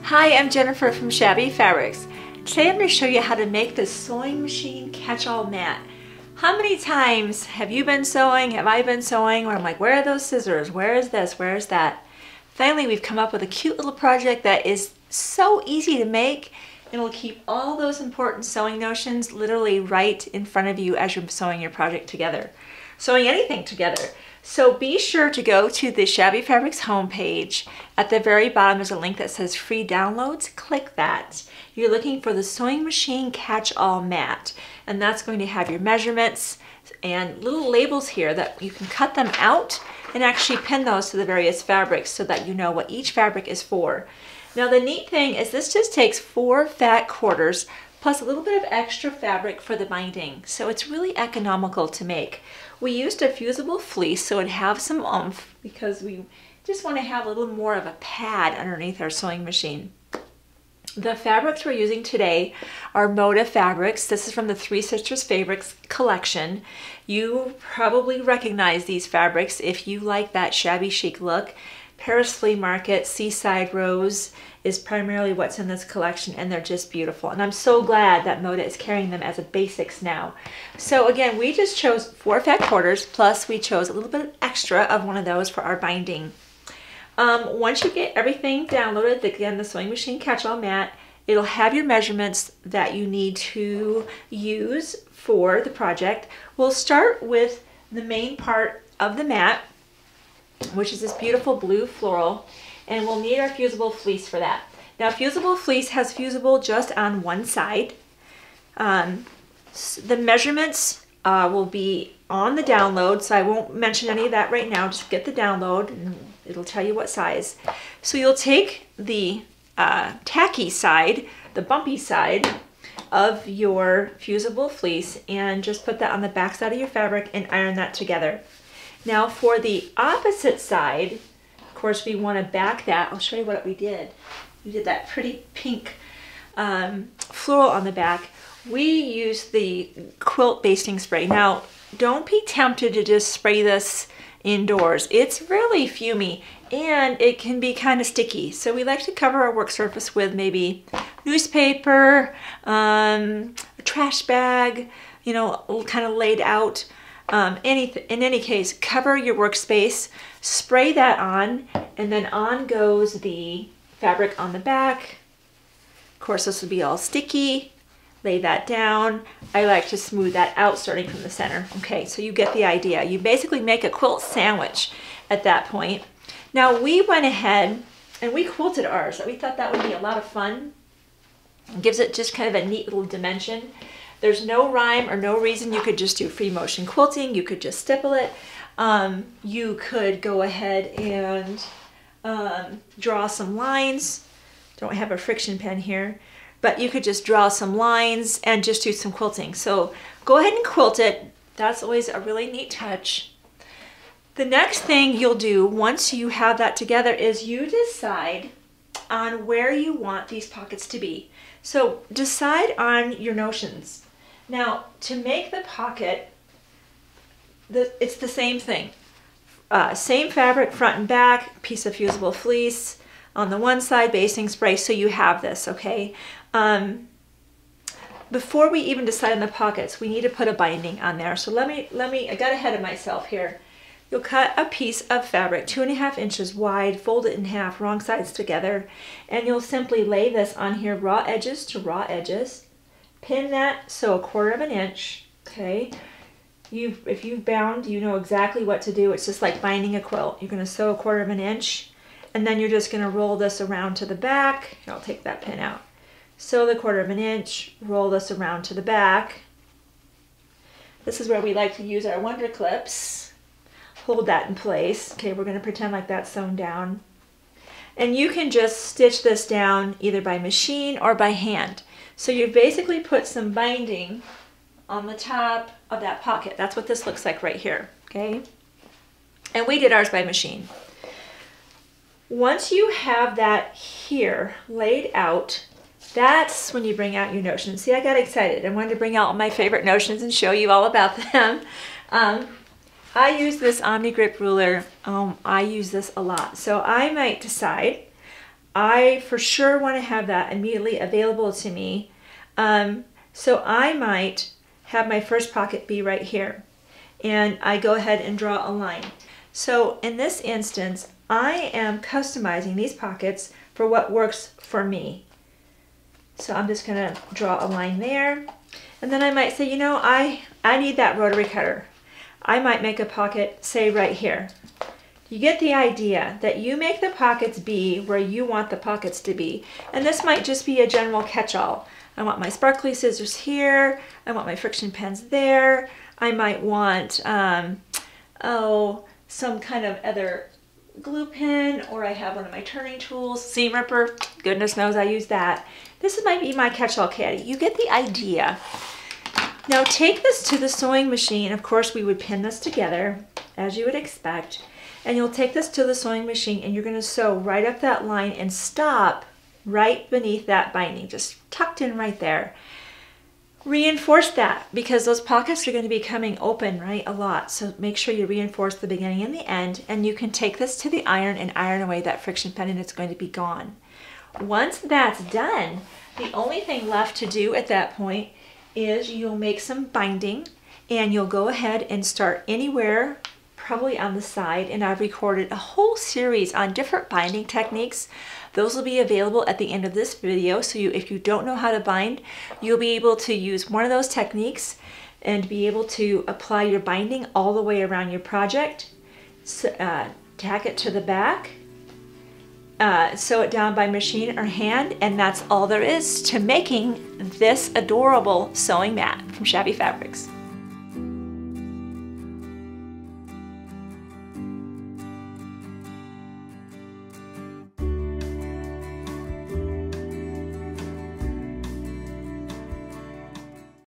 Hi, I'm Jennifer from Shabby Fabrics. Today I'm going to show you how to make this sewing machine catch-all mat. How many times have you been sewing? Have I been sewing? Where I'm like, where are those scissors? Where is this? Where is that? Finally, we've come up with a cute little project that is so easy to make, and will keep all those important sewing notions literally right in front of you as you're sewing your project together. Sewing anything together. So be sure to go to the Shabby Fabrics homepage. At the very bottom there's a link that says free downloads. Click that. You're looking for the sewing machine catch-all mat, and that's going to have your measurements and little labels here that you can cut them out and actually pin those to the various fabrics so that you know what each fabric is for. Now the neat thing is this just takes 4 fat quarters plus a little bit of extra fabric for the binding, so it's really economical to make. We used a fusible fleece so it'd have some oomph because we just want to have a little more of a pad underneath our sewing machine. The fabrics we're using today are Moda fabrics. This is from the Three Sisters Fabrics collection. You probably recognize these fabrics if you like that shabby chic look. Paris Flea Market, Seaside Rose is primarily what's in this collection, and they're just beautiful. And I'm so glad that Moda is carrying them as a basics now. So again, we just chose 4 fat quarters, plus we chose a little bit extra of one of those for our binding. Once you get everything downloaded, again, the sewing machine catch-all mat, it'll have your measurements that you need to use for the project. We'll start with the main part of the mat, which is this beautiful blue floral, and we'll need our fusible fleece for that. Now fusible fleece has fusible just on one side. The measurements will be on the download, so I won't mention any of that right now. Just get the download and it'll tell you what size. So you'll take the tacky side, the bumpy side of your fusible fleece, and just put that on the back side of your fabric and iron that together. Now for the opposite side, of course we want to back that. I'll show you what we did. We did that pretty pink floral on the back. We used the quilt basting spray. Now don't be tempted to just spray this indoors. It's really fumy and it can be kind of sticky. So we like to cover our work surface with maybe newspaper, a trash bag, you know, kind of laid out. In any case, cover your workspace, spray that on, and then on goes the fabric on the back. Of course, this will be all sticky. Lay that down. I like to smooth that out starting from the center. Okay, so you get the idea. You basically make a quilt sandwich at that point. Now we went ahead and we quilted ours. We thought that would be a lot of fun. It gives it just kind of a neat little dimension. There's no rhyme or no reason you could just do free motion quilting. You could just stipple it. You could go ahead and draw some lines. Don't have a friction pen here, but you could just draw some lines and just do some quilting. So go ahead and quilt it. That's always a really neat touch. The next thing you'll do once you have that together is you decide on where you want these pockets to be. So decide on your notions. Now, to make the pocket, it's the same thing. Same fabric, front and back, piece of fusible fleece. On the one side, basting spray, so you have this, okay? Before we even decide on the pockets, we need to put a binding on there. So let me, I got ahead of myself here. You'll cut a piece of fabric 2.5 inches wide, fold it in half, wrong sides together, and you'll simply lay this on here, raw edges to raw edges. Pin that, so 1/4 inch, okay? If you've bound, you know exactly what to do. It's just like binding a quilt. You're gonna sew 1/4 inch, and then you're just gonna roll this around to the back. I'll take that pin out. Sew the 1/4 inch, roll this around to the back. This is where we like to use our Wonder Clips. Hold that in place. Okay, we're gonna pretend like that's sewn down. And you can just stitch this down either by machine or by hand. So you basically put some binding on the top of that pocket. That's what this looks like right here, okay? And we did ours by machine. Once you have that here laid out, that's when you bring out your notions. See, I got excited. I wanted to bring out my favorite notions and show you all about them. I use this Omni Grip ruler. I use this a lot. So I might decide I for sure want to have that immediately available to me. So I might have my first pocket be right here, and I go ahead and draw a line. So in this instance, I am customizing these pockets for what works for me. So I'm just gonna draw a line there. And then I might say, you know, I need that rotary cutter. I might make a pocket, say right here. You get the idea that you make the pockets be where you want the pockets to be. And this might just be a general catch-all. I want my sparkly scissors here. I want my friction pens there. I might want, some kind of other glue pen, or I have one of my turning tools, seam ripper. Goodness knows I use that. This might be my catch-all caddy. You get the idea. Now take this to the sewing machine. Of course, we would pin this together, as you would expect. And you'll take this to the sewing machine and you're going to sew right up that line and stop right beneath that binding, just tucked in right there. Reinforce that because those pockets are going to be coming open, right, a lot. So make sure you reinforce the beginning and the end, and you can take this to the iron and iron away that friction pen and it's going to be gone. Once that's done, the only thing left to do at that point is you'll make some binding and you'll go ahead and start anywhere, probably on the side, and I've recorded a whole series on different binding techniques. Those will be available at the end of this video, so if you don't know how to bind, you'll be able to use one of those techniques and be able to apply your binding all the way around your project, tack it to the back, sew it down by machine or hand, and that's all there is to making this adorable sewing mat from Shabby Fabrics.